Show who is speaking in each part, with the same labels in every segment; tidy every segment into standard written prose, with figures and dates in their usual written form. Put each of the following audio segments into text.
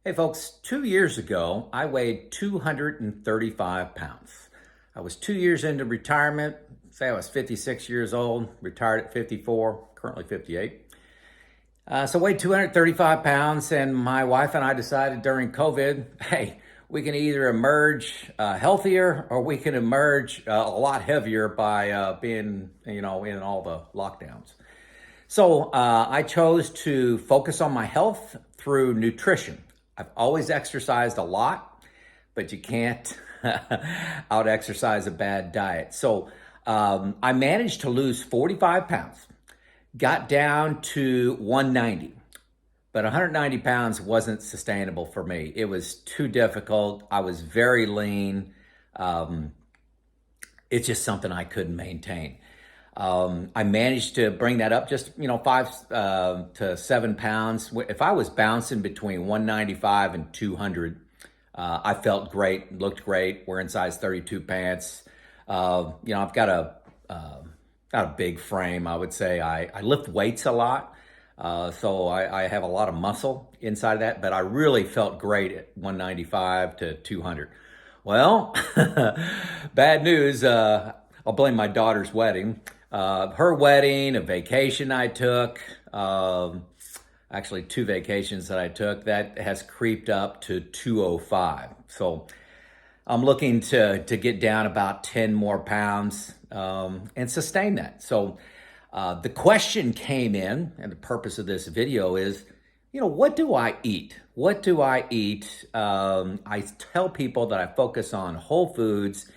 Speaker 1: Hey folks, 2 years ago, I weighed 235 pounds. I was 2 years into retirement. Say I was 56 years old, retired at 54, currently 58. So weighed 235 pounds, and my wife and I decided during COVID, hey, we can either emerge healthier or we can emerge a lot heavier by being, in all the lockdowns. So I chose to focus on my health through nutrition. I've always exercised a lot, but you can't out exercise a bad diet. So I managed to lose 45 pounds, got down to 190, but 190 pounds wasn't sustainable for me. It was too difficult. I was very lean. It's just something I couldn't maintain. I managed to bring that up just, 5 to 7 pounds. If I was bouncing between 195 and 200, I felt great, looked great, wearing size 32 pants. I've got a big frame, I would say. I lift weights a lot, so I have a lot of muscle inside of that, but I really felt great at 195 to 200. Well, bad news, I'll blame my daughter's wedding. Her wedding, a vacation I took, actually 2 vacations that I took, that has creeped up to 205. So I'm looking to get down about 10 more pounds and sustain that. So the question came in, and the purpose of this video is, what do I eat? What do I eat? I tell people that I focus on whole foods,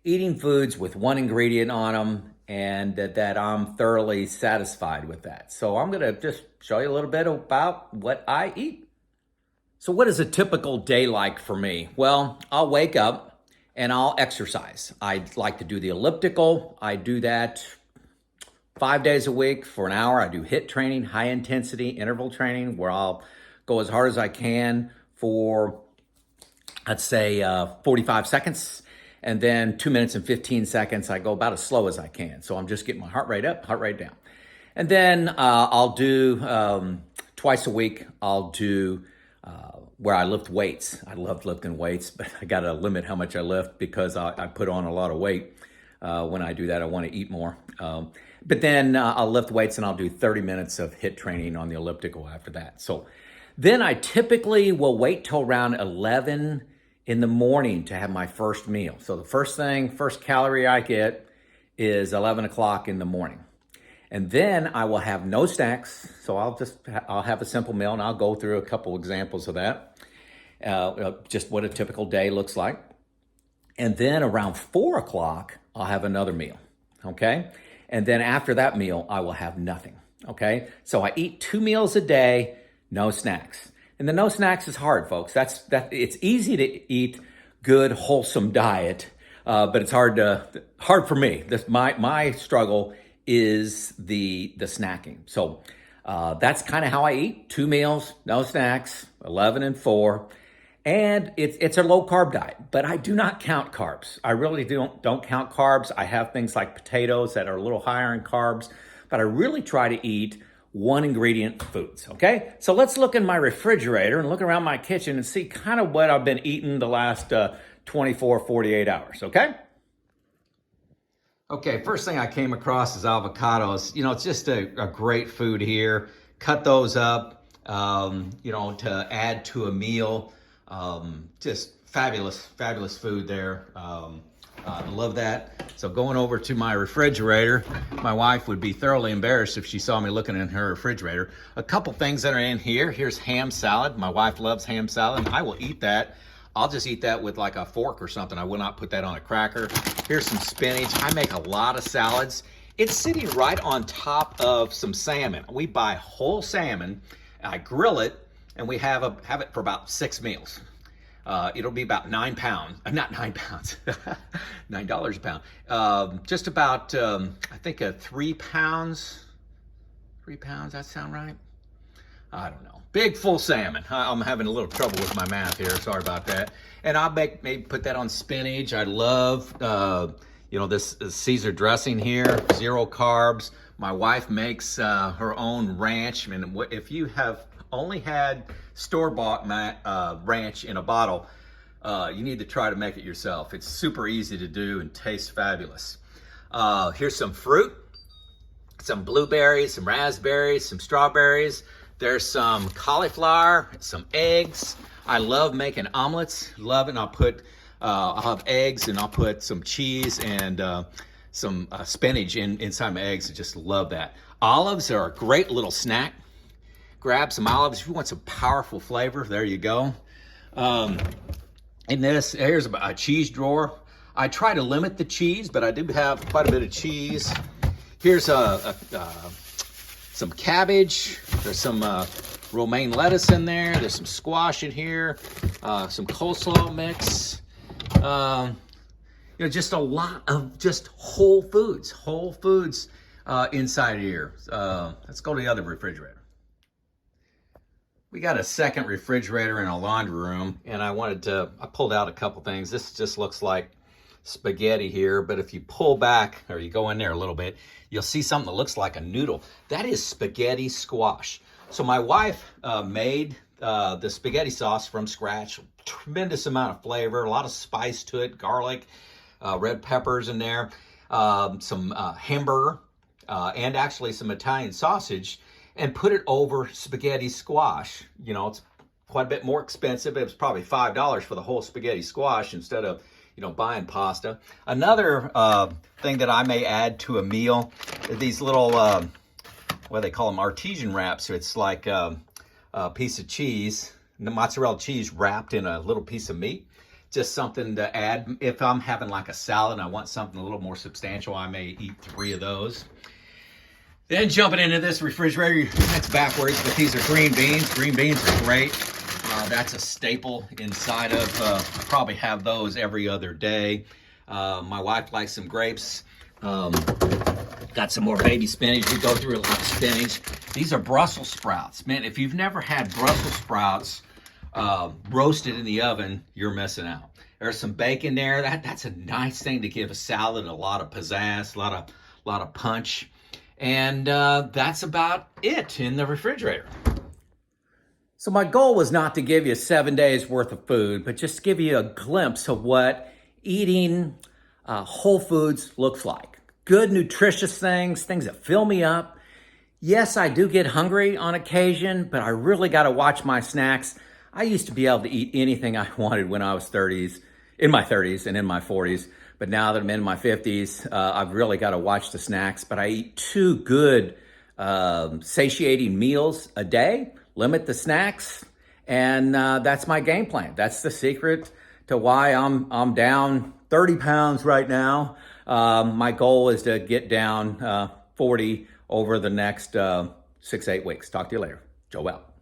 Speaker 1: eating foods with one ingredient on them, and that I'm thoroughly satisfied with that. So I'm gonna just show you a little bit about what I eat. So what is a typical day like for me? Well, I'll wake up and I'll exercise. I like to do the elliptical. I do that 5 days a week for an hour. I do HIIT training, high intensity interval training, where I'll go as hard as I can for, let's say, 45 seconds. And then 2 minutes and 15 seconds, I go about as slow as I can. So I'm just getting my heart rate up, heart rate down. And then I'll do, twice a week, I'll do where I lift weights. I love lifting weights, but I got to limit how much I lift because I put on a lot of weight. When I do that, I want to eat more. But then I'll lift weights and I'll do 30 minutes of HIIT training on the elliptical after that. So then I typically will wait till around 11 in the morning to have my first meal. So the first calorie I get is 11 o'clock in the morning. And then I will have no snacks. So I'll have a simple meal, and I'll go through a couple examples of that. Just what a typical day looks like. And then around 4 o'clock, I'll have another meal, okay? And then after that meal, I will have nothing, okay? So I eat 2 meals a day, no snacks. And the no snacks is hard, folks. It's easy to eat good, wholesome diet, but it's hard for me. My struggle is the snacking. So that's kind of how I eat: 2 meals, no snacks, 11 and 4. And it's a low carb diet, but I do not count carbs. I really don't count carbs. I have things like potatoes that are a little higher in carbs, but I really try to eat one ingredient foods, okay? So let's look in my refrigerator and look around my kitchen and see kind of what I've been eating the last 24, 48 hours, okay? Okay, first thing I came across is avocados. It's just a great food here. Cut those up, to add to a meal. Just fabulous food there. I love that. So going over to my refrigerator, my wife would be thoroughly embarrassed if she saw me looking in her refrigerator. A couple things that are in here. Here's ham salad. My wife loves ham salad, and I will eat that. I'll just eat that with like a fork or something. I will not put that on a cracker. Here's some spinach. I make a lot of salads. It's sitting right on top of some salmon. We buy whole salmon. I grill it, and we have it for about 6 meals. It'll be about 9 pounds, not 9 pounds, $9 a pound. Just about, I think 3 pounds, 3 pounds, that sound right? I don't know. Big full salmon. I'm having a little trouble with my math here, sorry about that. And I'll maybe put that on spinach. I love, this Caesar dressing here, 0 carbs. My wife makes her own ranch. I mean, if you have only had store-bought ranch in a bottle, you need to try to make it yourself. It's super easy to do and tastes fabulous. Here's some fruit, some blueberries, some raspberries, some strawberries. There's some cauliflower, some eggs. I love making omelets, love it. And I'll have eggs and I'll put some cheese and some spinach inside my eggs. I just love that. Olives are a great little snack. Grab some olives if you want some powerful flavor. There you go. Here's a cheese drawer. I try to limit the cheese, but I do have quite a bit of cheese. Here's some cabbage. There's some romaine lettuce in there. There's some squash in here. Some coleslaw mix. Just a lot of just whole foods inside here. Let's go to the other refrigerator. We got a second refrigerator in a laundry room, and I pulled out a couple things. This just looks like spaghetti here, but if you pull back or you go in there a little bit, you'll see something that looks like a noodle. That is spaghetti squash. So my wife made the spaghetti sauce from scratch. Tremendous amount of flavor, a lot of spice to it, garlic, red peppers in there, some hamburger, and actually some Italian sausage, and put it over spaghetti squash. It's quite a bit more expensive. It was probably $5 for the whole spaghetti squash instead of buying pasta. Another thing that I may add to a meal are these little, what do they call them, artesian wraps. So it's like a piece of cheese, mozzarella cheese wrapped in a little piece of meat. Just something to add. If I'm having like a salad and I want something a little more substantial, I may eat 3 of those. Then jumping into this refrigerator, that's backwards, but these are green beans. Green beans are great. That's a staple inside of, I probably have those every other day. My wife likes some grapes. Got some more baby spinach. We go through a lot of spinach. These are Brussels sprouts. Man, if you've never had Brussels sprouts roasted in the oven, you're missing out. There's some bacon there. That's a nice thing to give a salad a lot of pizzazz, a lot of punch. And that's about it in the refrigerator. So my goal was not to give you 7 days worth of food, but just give you a glimpse of what eating whole foods looks like. Good, nutritious things that fill me up. Yes, I do get hungry on occasion, but I really got to watch my snacks. I used to be able to eat anything I wanted when I was in my 30s and in my 40s. But now that I'm in my 50s, I've really got to watch the snacks. But I eat 2 good satiating meals a day, limit the snacks, and that's my game plan. That's the secret to why I'm down 30 pounds right now. My goal is to get down 40 over the next 6-8 weeks. Talk to you later. Joe out.